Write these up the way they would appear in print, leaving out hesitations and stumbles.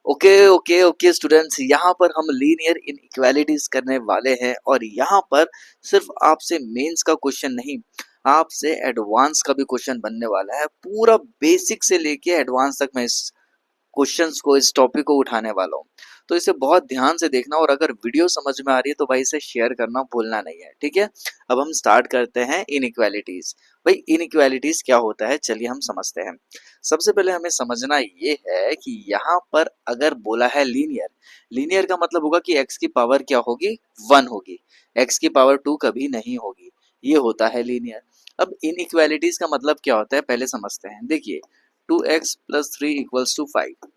Okay okay okay students, यहाँ पर हम लीनियर इनइक्वालिटीज करने वाले हैं और यहाँ पर सिर्फ आपसे मेंस का क्वेश्चन नहीं, आपसे एडवांस का भी क्वेश्चन बनने वाला है। पूरा बेसिक से लेके एडवांस तक मैं इस क्वेश्चंस को, इस टॉपिक को उठाने वाला हूँ। तो इसे बहुत ध्यान से देखना और अगर वीडियो समझ में आ रही है तो भाई इसे शेयर करना भूलना नहीं है, ठीक है। अब हम स्टार्ट करते हैं इनइक्वालिटीज। भाई इनइक्वालिटीज क्या होता है, चलिए हम समझते हैं। सबसे पहले हमें समझना ये है कि यहाँ पर अगर बोला है लीनियर, लीनियर का मतलब होगा कि एक्स की पावर क्या होगी, 1 होगी। एक्स की पावर 2 कभी नहीं होगी, ये होता है लीनियर। अब इनइक्वालिटीज का मतलब क्या होता है पहले समझते हैं। देखिए 2x प्लस 3 इक्वल्स टू 5,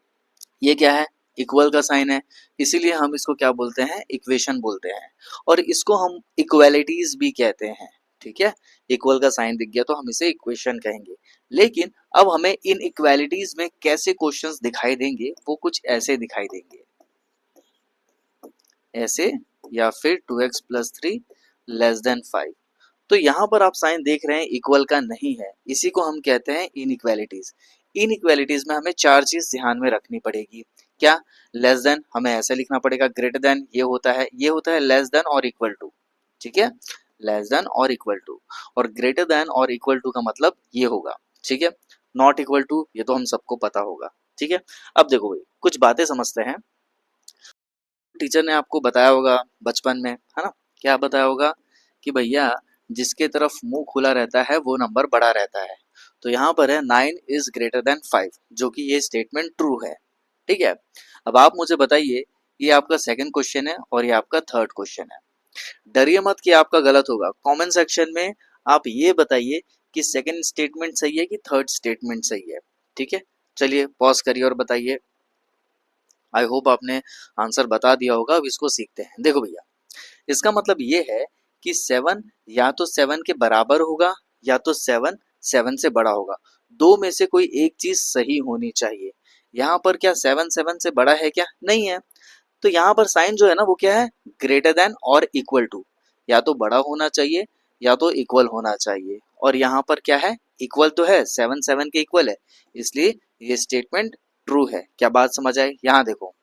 ये क्या है, इक्वल का साइन है, इसीलिए हम इसको क्या बोलते हैं, इक्वेशन बोलते हैं। और इसको हम इक्वालिटीज भी कहते हैं, ठीक है। इक्वल का साइन दिख गया तो हम इसे इक्वेशन कहेंगे। लेकिन अब हमें इन इक्वालिटीज में कैसे क्वेश्चंस दिखाई देंगे, वो कुछ ऐसे दिखाई देंगे, ऐसे, या फिर 2x प्लस 3 लेस देन 5। तो यहाँ पर आप साइन देख रहे हैं इक्वल का नहीं है, इसी को हम कहते हैं इनइक्वालिटीज। इनइक्वालिटीज में हमें चार चीज ध्यान में रखनी पड़ेगी। क्या, लेस देन हमें ऐसे लिखना पड़ेगा, ग्रेटर देन ये होता है, ये होता है लेस देन और इक्वल टू, ठीक है। लेस देन और इक्वल टू, और ग्रेटर देन और इक्वल टू का मतलब ये होगा, ठीक है। नॉट इक्वल टू ये तो हम सबको पता होगा, ठीक है। अब देखो भाई कुछ बातें समझते हैं। टीचर ने आपको बताया होगा बचपन में, है ना, क्या बताया होगा कि भैया जिसके तरफ मुंह खुला रहता है वो नंबर बड़ा रहता है। तो यहाँ पर है 9 इज ग्रेटर देन 5, जो कि ये स्टेटमेंट ट्रू है, ठीक है। अब आप मुझे बताइए, ये आपका सेकंड क्वेश्चन है और ये आपका थर्ड क्वेश्चन है। डरिए मत कि आपका गलत होगा, कमेंट सेक्शन में आप ये बताइए कि सेकंड स्टेटमेंट सही है कि थर्ड स्टेटमेंट सही है, ठीक है। चलिए पॉज करिए और बताइए। आई होप आपने आंसर बता दिया होगा। अब इसको सीखते हैं। देखो भैया, इसका मतलब ये है कि 7 या तो 7 के बराबर होगा या तो 7 7 से बड़ा होगा। दो में से कोई एक चीज सही होनी चाहिए। यहाँ पर क्या 7 7 से बड़ा है क्या, नहीं है। तो यहाँ पर साइन जो है ना वो क्या है, ग्रेटर देन और इक्वल टू, या तो बड़ा होना चाहिए या तो इक्वल होना चाहिए। और यहाँ पर क्या है, इक्वल तो है, 7 7 के इक्वल है, इसलिए ये स्टेटमेंट ट्रू है। क्या बात समझ आई। यहाँ देखो,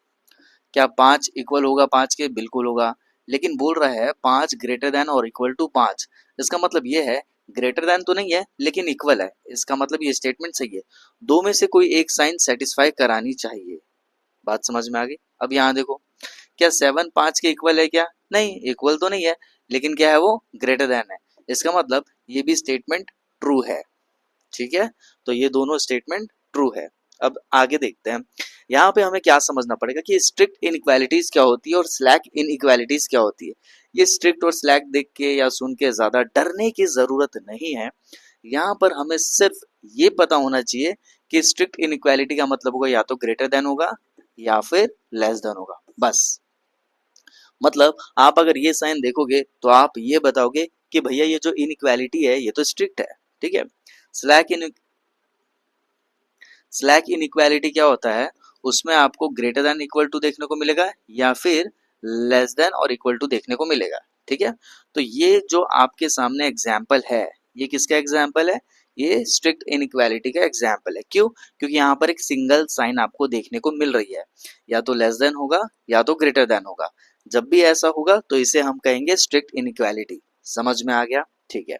क्या 5 इक्वल होगा 5 के, बिल्कुल होगा। लेकिन बोल रहा है 5 ग्रेटर देन और इक्वल टू 5, इसका मतलब ये है ग्रेटर देन तो नहीं है लेकिन इक्वल है, इसका मतलब ये स्टेटमेंट सही है। दो में से कोई एक साइन सेटिस्फाई करानी चाहिए। बात समझ में आ गई। अब यहाँ देखो, क्या 7 5 के इक्वल है क्या, नहीं, इक्वल तो नहीं है, लेकिन क्या है वो ग्रेटर देन है, इसका मतलब ये भी स्टेटमेंट ट्रू है, ठीक है। तो ये दोनों स्टेटमेंट ट्रू है। अब आगे देखते हैं। यहाँ पे हमें क्या समझना पड़ेगा कि स्ट्रिक्ट इनइक्वालिटीज क्या होती है और स्लैक इनइक्वालिटीज क्या होती है। ये स्ट्रिक्ट और स्लैक देख के या सुन के ज्यादा डरने की जरूरत नहीं है। यहाँ पर हमें सिर्फ ये पता होना चाहिए कि स्ट्रिक्ट इनइक्वालिटी का मतलब होगा या तो ग्रेटर देन होगा या फिर लेस देन होगा, बस। मतलब आप अगर ये साइन देखोगे तो आप ये बताओगे कि भैया ये जो इनइक्वालिटी है ये तो स्ट्रिक्ट है, ठीक है। स्लैक इन स्लैक इनइक्वालिटी क्या होता है, उसमें आपको ग्रेटर देन इक्वल टू देखने को मिलेगा या फिर लेस देन और इक्वल टू देखने को मिलेगा, ठीक है। तो ये जो आपके सामने एग्जाम्पल है, ये किसका एग्जाम्पल है, ये स्ट्रिक्ट इनइक्वालिटी का एग्जाम्पल है। क्यों, क्योंकि यहाँ पर एक सिंगल साइन आपको देखने को मिल रही है, या तो लेस देन होगा या तो ग्रेटर देन होगा। जब भी ऐसा होगा तो इसे हम कहेंगे स्ट्रिक्ट इनइक्वालिटी। समझ में आ गया, ठीक है।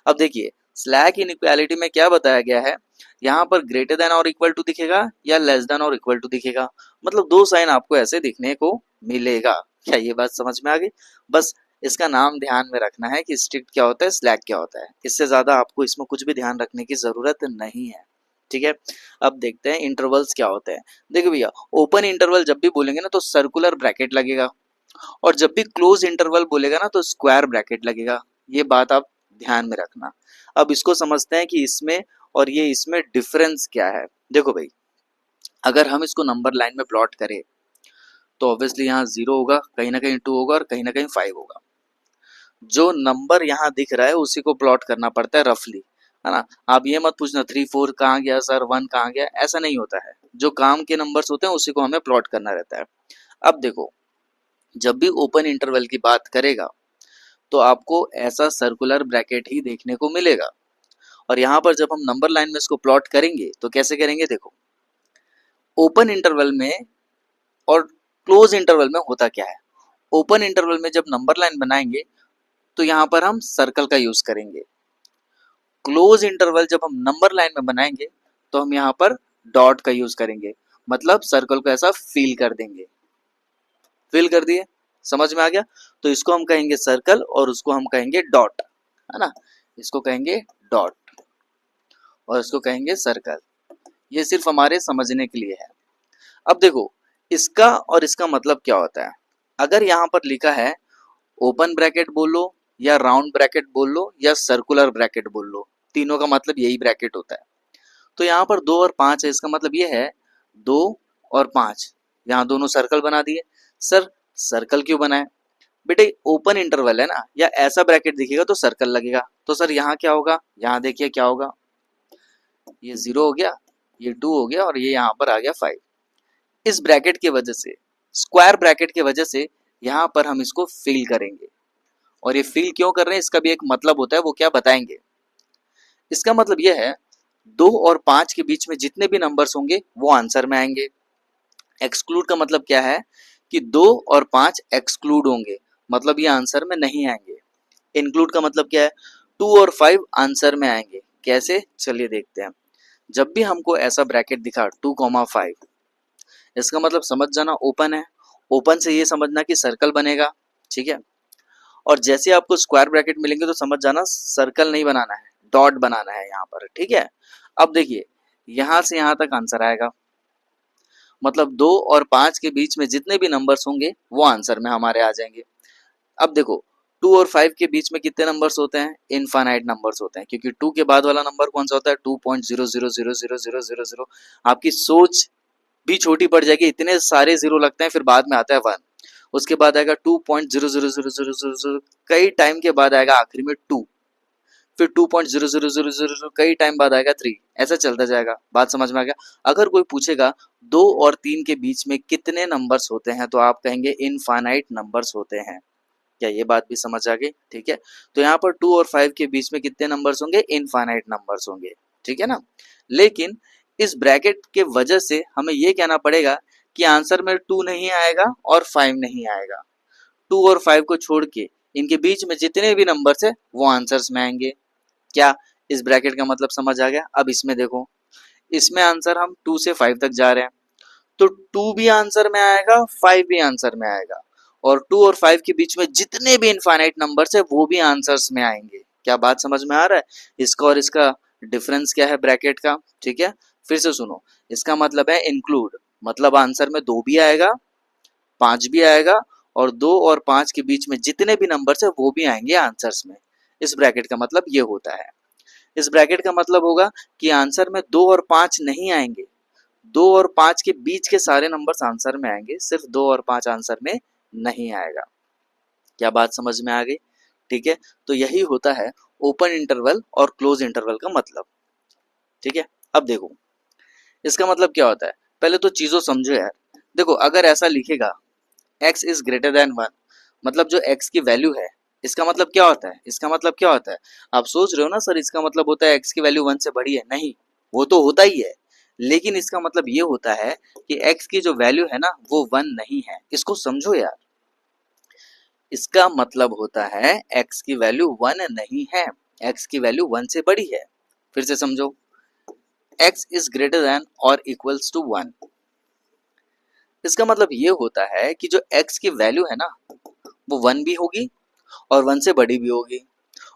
अब देखिए, स्लैक इनइक्वालिटी में क्या बताया गया है, यहाँ पर ग्रेटर देन और इक्वल टू दिखेगा या लेस देन और इक्वल टू दिखेगा, मतलब दो साइन आपको ऐसे दिखने को मिलेगा। क्या ये बात समझ में आ गई। बस इसका नाम ध्यान में रखना है कि स्ट्रिक्ट क्या होता है, स्लैक क्या होता है, इससे ज्यादा आपको इसमें कुछ भी ध्यान रखने की जरूरत नहीं है, ठीक है। अब देखते हैं इंटरवल्स क्या होते हैं। देखो भैया, ओपन इंटरवल जब भी बोलेंगे ना तो सर्कुलर ब्रैकेट लगेगा, और जब भी क्लोज इंटरवल बोलेगा ना तो स्क्वायर ब्रैकेट लगेगा। ये बात आप ध्यान में रखना। अब इसको समझते हैं कि इसमें और ये इसमें डिफरेंस क्या है। देखो भाई, अगर हम इसको नंबर लाइन में प्लॉट करें तो ऑब्वियसली यहाँ 0 होगा, कहीं ना कहीं 2 होगा और कहीं ना कहीं 5 होगा। जो नंबर यहाँ दिख रहा है उसी को प्लॉट करना पड़ता है रफली, है ना। आप ये मत पूछना 3 4 कहाँ गया सर, 1 कहाँ गया, ऐसा नहीं होता है। जो काम के नंबर्स होते हैं उसी को हमें प्लॉट करना रहता है। अब देखो, जब भी ओपन इंटरवल की बात करेगा तो आपको ऐसा सर्कुलर ब्रैकेट ही देखने को मिलेगा। और यहाँ पर जब हम नंबर लाइन में इसको प्लॉट करेंगे तो कैसे करेंगे, देखो, ओपन इंटरवल में और क्लोज इंटरवल में होता क्या है। ओपन इंटरवल में जब नंबर लाइन बनाएंगे तो यहाँ पर हम सर्कल का यूज करेंगे। क्लोज इंटरवल जब हम नंबर लाइन में बनाएंगे तो हम यहाँ पर डॉट का यूज करेंगे, मतलब सर्कल को ऐसा फिल कर देंगे। फिल कर दिए, समझ में आ गया। तो इसको हम कहेंगे सर्कल और उसको हम कहेंगे डॉट, है ना। इसको कहेंगे डॉट और इसको कहेंगे सर्कल। ये सिर्फ हमारे समझने के लिए है। अब देखो इसका और इसका मतलब क्या होता है। अगर यहाँ पर लिखा है ओपन ब्रैकेट बोल लो या राउंड ब्रैकेट बोल लो या सर्कुलर ब्रैकेट बोल लो, तीनों का मतलब यही ब्रैकेट होता है। तो यहाँ पर 2 और 5 है, इसका मतलब ये है 2 और 5, यहाँ दोनों सर्कल बना दिए। सर सर्कल क्यों बनाए? बेटे ओपन इंटरवल है ना, या ऐसा ब्रैकेट दिखेगा तो सर्कल लगेगा। तो सर यहाँ क्या होगा, यहाँ देखिए क्या होगा, ये 0 हो गया, ये 2 हो गया और ये यहाँ पर आ गया 5। इस ब्रैकेट की वजह से, स्क्वायर ब्रैकेट की वजह से यहाँ पर हम इसको फिल करेंगे। और ये फिल क्यों कर रहे हैं इसका भी एक मतलब होता है, वो क्या बताएंगे। इसका मतलब ये है 2 और 5 के बीच में जितने भी नंबर्स होंगे वो आंसर में आएंगे। एक्सक्लूड का मतलब क्या है कि 2 और 5 एक्सक्लूड होंगे, मतलब ये आंसर में नहीं आएंगे। इंक्लूड का मतलब क्या है, 2 और 5 आंसर में आएंगे। कैसे, चलिए देखते हैं। जब भी हमको ऐसा ब्रैकेट दिखा 2,5, इसका मतलब समझ जाना ओपन है। ओपन से ये समझना कि सर्कल बनेगा, ठीक है। और जैसे आपको स्क्वायर ब्रैकेट मिलेंगे तो समझ जाना सर्कल नहीं बनाना है, डॉट बनाना है यहाँ पर, ठीक है। अब देखिए यहाँ से यहाँ तक आंसर आएगा, मतलब 2 और 5 के बीच में जितने भी नंबर्स होंगे वो आंसर में हमारे आ जाएंगे। अब देखो 2 और 5 के बीच में कितने नंबर्स होते हैं, इनफाइनाइट नंबर्स होते हैं, क्योंकि 2 के बाद वाला नंबर कौन सा होता है, 2.0000000। आपकी सोच भी छोटी पड़ जाएगी, इतने सारे जीरो लगते हैं, फिर बाद में आता है 1, उसके बाद आएगा 2.00000, कई टाइम के बाद आएगा आखिरी में 2, फिर 2.00000 कई टाइम बाद आएगा 3, ऐसा चलता जाएगा। बात समझ में आ गया। अगर कोई पूछेगा 2 और 3 के बीच में कितने नंबर्स होते हैं तो आप कहेंगे इनफाइनाइट नंबर्स होते हैं। क्या ये बात भी समझ आ गई, ठीक है। तो यहाँ पर 2 और 5 के बीच में कितने नंबर्स होंगे, इनफाइनाइट नंबर्स होंगे, ठीक है ना। लेकिन इस ब्रैकेट के वजह से हमें ये कहना पड़ेगा कि आंसर में 2 नहीं आएगा और 5 नहीं आएगा। 2 और 5 को छोड़ के इनके बीच में जितने भी नंबर्स है वो आंसर्स में आएंगे। क्या इस ब्रैकेट का मतलब समझ आ गया। अब इसमें देखो, इसमें आंसर हम 2 से 5 तक जा रहे हैं, तो 2 भी आंसर में आएगा, 5 भी आंसर में आएगा, और 2 और 5 के बीच में जितने भी इनफाइनाइट नंबर्स है वो भी आंसर्स में आएंगे। क्या बात समझ में आ रहा है। इसका और इसका डिफरेंस क्या है ब्रैकेट का, ठीक है। फिर से सुनो, इसका मतलब है इंक्लूड, मतलब आंसर में 2 भी आएगा, 5 भी आएगा, और 2 और 5 के बीच में जितने भी नंबर्स है वो भी आएंगे आंसर्स में। इस ब्रैकेट का मतलब ये होता है। इस ब्रैकेट का मतलब होगा कि आंसर में 2 और 5 नहीं आएंगे, 2 और 5 के बीच के सारे नंबर्स आंसर में आएंगे, सिर्फ 2 और 5 आंसर में नहीं आएगा। क्या बात समझ में आ गई, ठीक है। तो यही होता है ओपन इंटरवल और क्लोज इंटरवल का मतलब, ठीक है। अब देखो इसका मतलब क्या होता है, पहले तो चीजों समझो यार। देखो अगर ऐसा लिखेगा x इज ग्रेटर देन 1, मतलब जो x की वैल्यू है, इसका मतलब क्या होता है, इसका मतलब क्या होता है। आप सोच रहे हो ना सर इसका मतलब होता है x की वैल्यू 1 से बड़ी है, नहीं, वो तो होता ही है, लेकिन इसका मतलब ये होता है कि x की जो वैल्यू है ना वो 1 नहीं है। इसको समझो यार, इसका मतलब होता है x की वैल्यू 1 नहीं है, x की वैल्यू 1 से बड़ी है। फिर से समझो, x इज ग्रेटर देन और इक्वल्स टू 1, इसका मतलब ये होता है कि जो x की वैल्यू है ना वो 1 भी होगी और 1 से बड़ी भी होगी।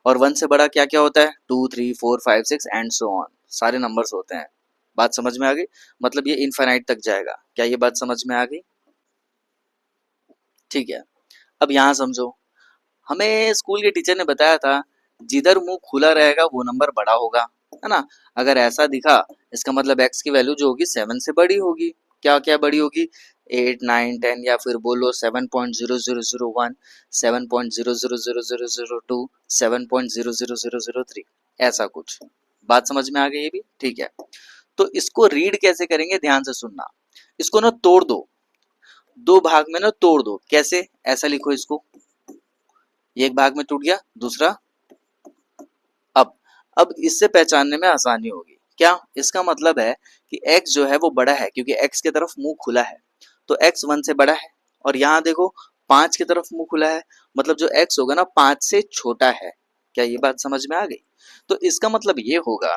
और 1 से बड़ा क्या क्या होता है, 2 3 4 5 6 एंड सो ऑन, सारे नंबर्स होते हैं। बात समझ में आ गई, मतलब ये इनफाइनाइट तक जाएगा। क्या ये बात समझ में आ गई, ठीक है। अब यहाँ समझो, हमें स्कूल के टीचर ने बताया था जिधर मुंह खुला रहेगा वो नंबर बड़ा होगा, है ना। अगर ऐसा दिखा इसका मतलब x की वैल्यू जो होगी 7 से बड़ी होगी। क्या क्या बड़ी होगी, 8 9 10, या फिर बोलो 7.0001, 7.000002, 7.00003, ऐसा कुछ। बात समझ में आ गई ये भी, ठीक है। तो इसको रीड कैसे करेंगे, ध्यान से सुनना। इसको ना तोड़ दो, 2 भाग में ना तोड़ दो। कैसे, ऐसा लिखो इसको, ये एक भाग में टूट गया, दूसरा अब अब इससे पहचानने में आसानी होगी। क्या, इसका मतलब है कि x जो है वो बड़ा है क्योंकि x की तरफ मुंह खुला है, तो x 1 से बड़ा है, और यहाँ देखो 5 की तरफ मुंह खुला है, मतलब जो x होगा ना 5 से छोटा है। क्या ये बात समझ में आ गई? तो इसका मतलब ये होगा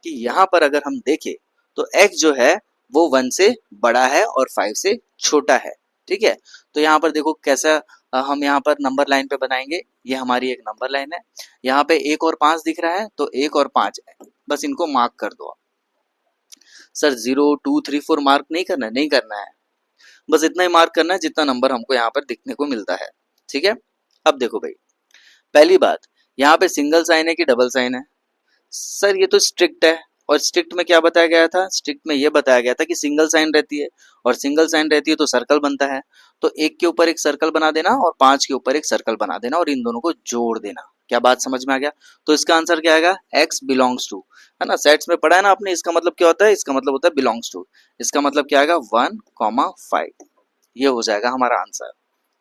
कि यहाँ पर अगर हम देखें तो x जो है वो 1 से बड़ा है और 5 से छोटा है। ठीक है, तो यहाँ पर देखो कैसा हम यहाँ पर नंबर लाइन पे बनाएंगे। ये हमारी एक नंबर लाइन है, यहाँ पे 1 और 5 दिख रहा है, तो 1 और 5 है, बस इनको मार्क कर दो। सर 0 2 3 4 मार्क नहीं करना है, नहीं करना है, बस इतना ही मार्क करना है जितना नंबर हमको यहाँ पर दिखने को मिलता है। ठीक है, अब देखो भाई, पहली बात, यहाँ पे सिंगल साइन है कि डबल साइन है? सर ये तो स्ट्रिक्ट है, और स्ट्रिक्ट में क्या बताया गया था? स्ट्रिक्ट में ये बताया गया था कि सिंगल साइन रहती है, और सिंगल साइन रहती है तो सर्कल बनता है, तो 1 के ऊपर एक सर्कल बना देना और 5 के ऊपर एक सर्कल बना देना और इन दोनों को जोड़ देना। क्या बात समझ में आ गया? तो इसका आंसर क्या आएगा? x बिलोंग्स टू, है ना, सेट्स में पढ़ा है ना आपने, इसका मतलब क्या होता है? इसका मतलब होता है बिलोंग्स टू, इसका मतलब क्या आएगा? 1,5, ये हो जाएगा हमारा आंसर।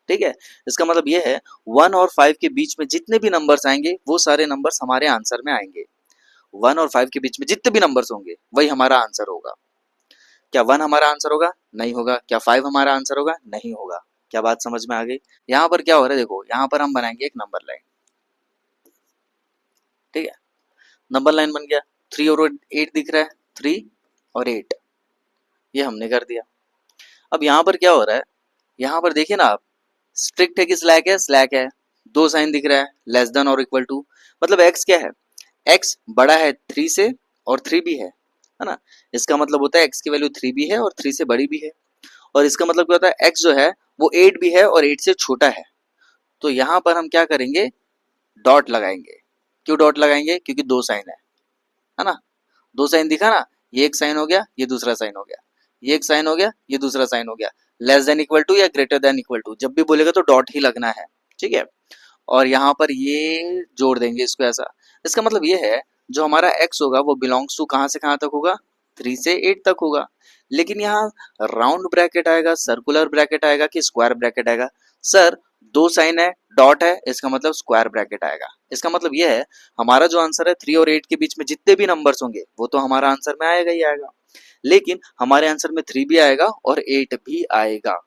ठीक है, इसका मतलब ये है 1 और 5 के बीच में जितने भी नंबर्स आएंगे वो सारे नंबर्स हमारे आंसर में आएंगे। 1 और 5 के बीच में जितने भी नंबर्स होंगे वही हमारा आंसर होगा। क्या 1 हमारा आंसर होगा? नहीं होगा। क्या 5 हमारा आंसर होगा? नहीं होगा। क्या बात समझ में आ गई? यहाँ पर क्या हो रहा है देखो, यहाँ पर हम बनाएंगे एक नंबर लाइन। ठीक है, नंबर लाइन बन गया, 3 और 8 दिख रहा है, 3 और 8, ये हमने कर दिया। अब यहाँ पर क्या हो रहा है, यहाँ पर देखिए ना आप, स्ट्रिक्ट है कि स्लैक है? स्लैक है। 2 साइन दिख रहा है, लेस देन और इक्वल टू, मतलब x क्या है? x बड़ा है 3 से और 3 भी है ना, इसका मतलब होता है x की वैल्यू 3 भी है और 3 से बड़ी भी है, और इसका मतलब क्या होता है? x जो है वो 8 भी है और 8 से छोटा है। तो यहाँ पर हम क्या करेंगे? डॉट लगाएंगे। क्यों डॉट लगाएंगे? क्योंकि 2 साइन है ना, 2 साइन दिखा ना, ये एक साइन हो गया, ये दूसरा साइन हो गया, ये एक साइन हो गया, ये दूसरा साइन हो गया। लेस देन इक्वल टू या ग्रेटर देन इक्वल टू जब भी बोलेगा तो डॉट ही लगना है। ठीक है, और यहाँ पर ये जोड़ देंगे इसको ऐसा। इसका मतलब ये है जो हमारा x होगा वो बिलोंग्स टू कहाँ से कहाँ तक होगा? 3 से 8 तक होगा। लेकिन यहाँ राउंड ब्रैकेट आएगा, सर्कुलर ब्रैकेट आएगा कि स्क्वायर ब्रैकेट आएगा? सर 2 साइन है, डॉट है, इसका मतलब स्क्वायर ब्रैकेट आएगा। इसका मतलब ये है हमारा जो आंसर है 3 और 8 के बीच में जितने भी नंबर्स होंगे वो तो हमारा आंसर में आएगा ही आएगा, लेकिन हमारे आंसर में 3 भी आएगा और 8 भी आएगा।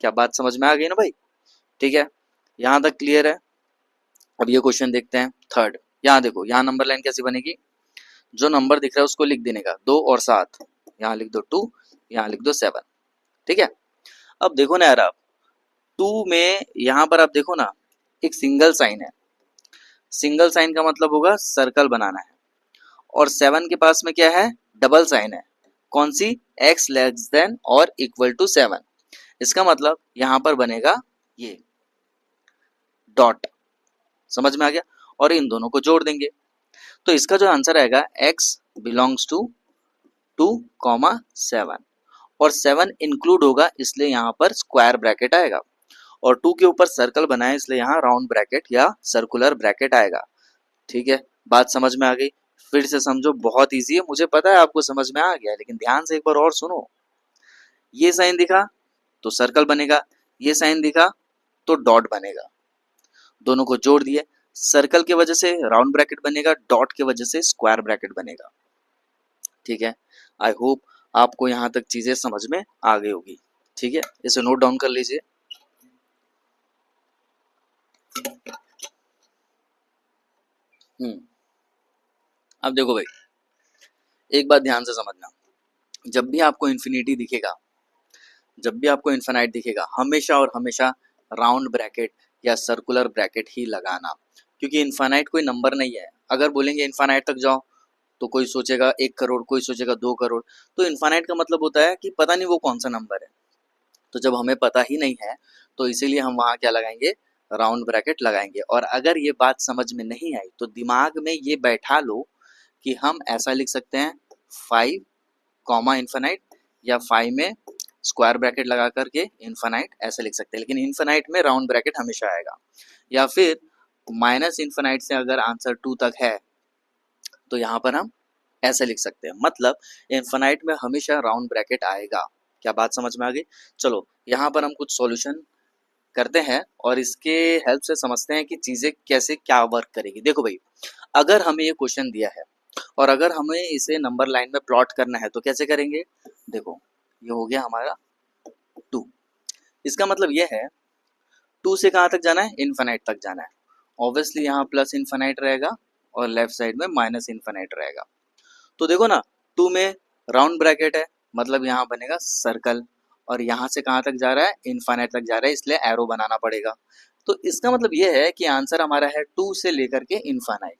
क्या बात समझ में आ गई ना भाई? ठीक है, यहाँ तक क्लियर है? अब ये क्वेश्चन देखते हैं थर्ड। यहाँ देखो, यहाँ नंबर लाइन कैसी बनेगी? जो नंबर दिख रहा है उसको लिख देने का, 2 और 7, यहाँ लिख दो 2, यहाँ लिख दो 7। ठीक है, अब देखो ना यार, आप 2 में यहाँ पर आप देखो ना, एक सिंगल साइन है, सिंगल साइन का मतलब होगा सर्कल बनाना है, और 7 के पास में क्या है? डबल साइन है। कौन सी? x लेस देन और इक्वल टू 7, इसका मतलब यहाँ पर बनेगा ये डॉट। समझ में आ गया? और इन दोनों को जोड़ देंगे, तो इसका जो आंसर आएगा x बिलोंग्स टू 2,7, और 7 इंक्लूड होगा इसलिए यहाँ पर स्क्वायर ब्रैकेट आएगा, और 2 के ऊपर सर्कल बनाए इसलिए यहाँ राउंड ब्रैकेट या सर्कुलर ब्रैकेट आएगा। ठीक है, बात समझ में आ गई? फिर से समझो, बहुत इजी है, मुझे पता है आपको समझ में आ गया, लेकिन ध्यान से एक बार और सुनो। ये साइन दिखा तो सर्कल बनेगा, ये साइन दिखा तो डॉट बनेगा, दोनों को जोड़ दिए, सर्कल की वजह से राउंड ब्रैकेट बनेगा, डॉट की वजह से स्क्वायर ब्रैकेट बनेगा। ठीक है, आई होप आपको यहाँ तक चीजें समझ में आ गई होगी। ठीक है, इसे नोट डाउन कर लीजिए। अब देखो भाई, एक बात ध्यान से समझना, जब भी आपको इन्फिनिटी दिखेगा, जब भी आपको इन्फिनाइट दिखेगा, हमेशा और हमेशा राउंड ब्रैकेट या सर्कुलर ब्रैकेट ही लगाना, क्योंकि इन्फिनाइट कोई नंबर नहीं है। अगर बोलेंगे इन्फिनाइट तक जाओ तो कोई सोचेगा 1 करोड़, कोई सोचेगा 2 करोड़, तो इन्फिनाइट का मतलब होता है कि पता नहीं वो कौन सा नंबर है। तो जब हमें पता ही नहीं है तो इसीलिए हम वहाँ क्या लगाएंगे? राउंड ब्रैकेट लगाएंगे। और अगर ये बात समझ में नहीं आई तो दिमाग में ये बैठा लो कि हम ऐसा लिख सकते हैं 5 कॉमा इन्फिनाइट, या 5 में स्क्वायर ब्रैकेट लगा करके इन्फिनाइट, ऐसे लिख सकते हैं, लेकिन इन्फिनाइट में राउंड ब्रैकेट हमेशा आएगा। या फिर माइनस इन्फिनाइट से अगर आंसर 2 तक है तो यहाँ पर हम ऐसे लिख सकते हैं, मतलब इन्फिनाइट में हमेशा राउंड ब्रैकेट आएगा। क्या बात समझ में आ गई? चलो यहाँ पर हम कुछ सॉल्यूशन करते हैं और इसके हेल्प से समझते हैं कि चीजें कैसे क्या वर्क करेगी। देखो भाई, अगर हमें ये क्वेश्चन दिया है और अगर हमें इसे नंबर लाइन में प्लॉट करना है तो कैसे करेंगे? देखो, ये हो गया हमारा 2, इसका मतलब ये है 2 से कहाँ तक जाना है, इन्फिनाइट तक जाना है। ऑब्वियसली यहाँ प्लस इन्फिनाइट रहेगा और लेफ्ट साइड में माइनस इन्फिनाइट रहेगा। तो देखो ना 2 में राउंड ब्रैकेट है, मतलब यहाँ बनेगा सर्कल, और यहाँ से कहाँ तक जा रहा है, इन्फिनाइट तक जा रहा है, इसलिए एरो बनाना पड़ेगा। तो इसका मतलब ये है कि आंसर हमारा है 2 से लेकर के इन्फिनाइट।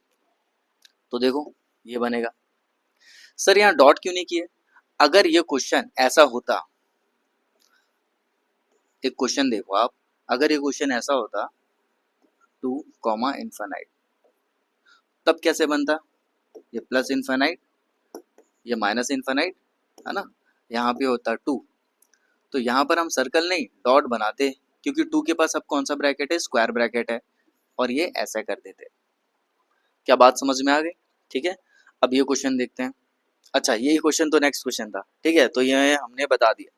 तो देखो ये बनेगा। सर यहाँ डॉट क्यों नहीं किए? अगर ये क्वेश्चन ऐसा होता, एक क्वेश्चन देखो आप, अगर ये क्वेश्चन ऐसा होता 2 कॉमा इन्फिनाइट, तब कैसे बनता? ये प्लस इन्फिनाइट, ये माइनस इन्फिनाइट, है ना, यहाँ पे होता 2, तो यहाँ पर हम सर्कल नहीं डॉट बनाते, क्योंकि 2 के पास अब कौन सा ब्रैकेट है, स्क्वायर ब्रैकेट है, और ये ऐसा कर देते। क्या बात समझ में आ गई? ठीक है, अब ये क्वेश्चन देखते हैं। अच्छा यही क्वेश्चन तो नेक्स्ट क्वेश्चन था, ठीक है, तो ये हमने बता दिया,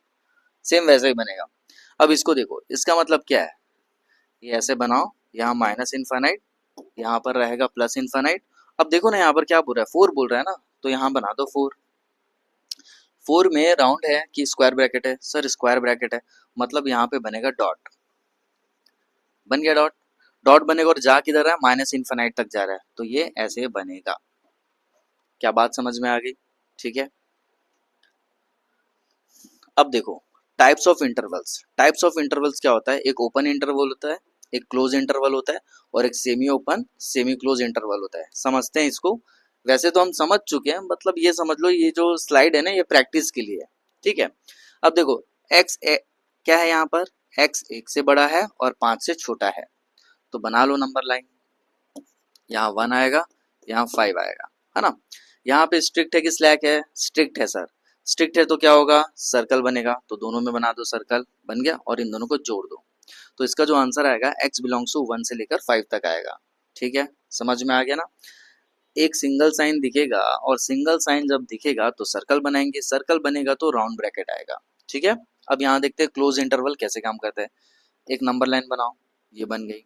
सेम वैसे ही बनेगा। अब इसको देखो, इसका मतलब क्या है, ये ऐसे बनाओ, यहाँ माइनस इन्फिनाइट, यहाँ पर रहेगा प्लस इन्फिनाइट। अब देखो ना यहाँ पर क्या बोल रहा है, 4 बोल रहा है ना, तो यहाँ बना दो 4। 4 में राउंड है कि स्क्वायर ब्रैकेट है? सर स्क्वायर ब्रैकेट है, मतलब यहाँ पे बनेगा डॉट, बन गया डॉट। डॉट बनेगा और जा किधर है, माइनस इन्फिनाइट तक जा रहा है, तो ये ऐसे बनेगा। क्या बात समझ में आ गई? ठीक है, अब देखो types of intervals. Types of intervals क्या होता है, एक ओपन इंटरवल होता है, एक क्लोज इंटरवल होता है, और एक semi open semi close interval होता है। समझते हैं इसको। वैसे तो हम समझ चुके हैं, मतलब ये समझ लो ये जो स्लाइड है ना, ये प्रैक्टिस के लिए है, ठीक है। अब देखो क्या है यहाँ पर, x 1 से बड़ा है और 5 से छोटा है, तो बना लो नंबर लाइन। यहाँ 1 आएगा, यहाँ 5 आएगा, है ना। यहाँ पे स्ट्रिक्ट है कि स्लैक है? स्ट्रिक्ट है सर। स्ट्रिक्ट है तो क्या होगा, सर्कल बनेगा, तो दोनों में बना दो सर्कल, बन गया, और इन दोनों को जोड़ दो। तो इसका जो आंसर आएगा x बिलोंग्स टू 1 से लेकर 5 तक आएगा। ठीक है, समझ में आ गया ना। एक सिंगल साइन दिखेगा, और सिंगल साइन जब दिखेगा तो सर्कल बनाएंगे, सर्कल बनेगा तो राउंड ब्रैकेट आएगा। ठीक है, अब यहाँ देखते हैं क्लोज इंटरवल कैसे काम करते हैं। एक नंबर लाइन बनाओ, ये बन गई,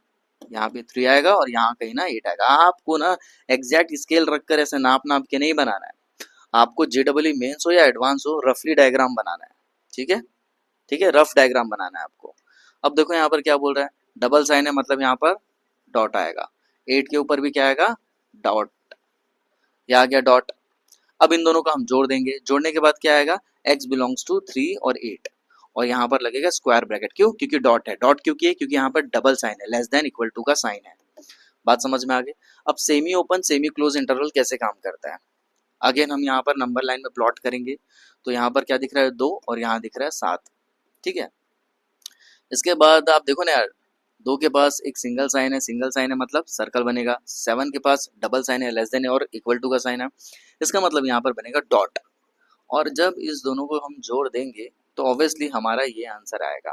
यहाँ पे 3 आएगा और यहाँ कहीं ना 8 आएगा। आपको ना एग्जैक्ट स्केल रखकर ऐसे नाप नाप के नहीं बनाना है, आपको JEE मेंस हो या एडवांस हो, रफली डायग्राम बनाना है। ठीक है, ठीक है, रफ डायग्राम बनाना है आपको। अब देखो यहाँ पर क्या बोल रहा है, डबल साइन है, मतलब यहाँ पर डॉट आएगा, 8 के ऊपर भी क्या आएगा, डॉट, या आ गया डॉट। अब इन दोनों को हम जोड़ देंगे, जोड़ने के बाद क्या आएगा, x बिलोंग्स टू 3 और 8, और यहाँ पर लगेगा स्क्वायर ब्रैकेट। क्यों? क्योंकि डॉट है। डॉट क्यों किए? क्योंकि यहाँ पर डबल साइन है, लेस देन इक्वल टू का साइन है। बात समझ में आ गई। अब semi open semi close interval कैसे काम करता है, अगेन हम यहाँ पर नंबर लाइन में प्लॉट करेंगे। तो यहाँ पर क्या दिख रहा है, 2, और यहाँ दिख रहा है 7। ठीक है, इसके बाद आप देखो ना यार, 2 के पास एक सिंगल साइन है, सिंगल साइन है मतलब सर्कल बनेगा। 7 के पास डबल साइन है, लेस देन और इक्वल टू का साइन है, इसका मतलब यहाँ पर बनेगा डॉट। और जब इस दोनों को हम जोड़ देंगे तो ऑब्वियसली हमारा ये आंसर आएगा,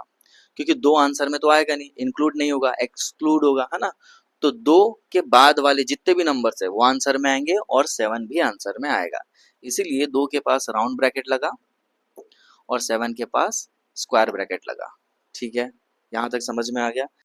क्योंकि 2 आंसर में तो आएगा नहीं, इंक्लूड नहीं होगा, एक्सक्लूड होगा, है ना। तो 2 के बाद वाले जितने भी नंबर्स है वो आंसर में आएंगे, और 7 भी आंसर में आएगा। इसीलिए 2 के पास राउंड ब्रैकेट लगा और 7 के पास स्क्वायर ब्रैकेट लगा। ठीक है, यहाँ तक समझ में आ गया।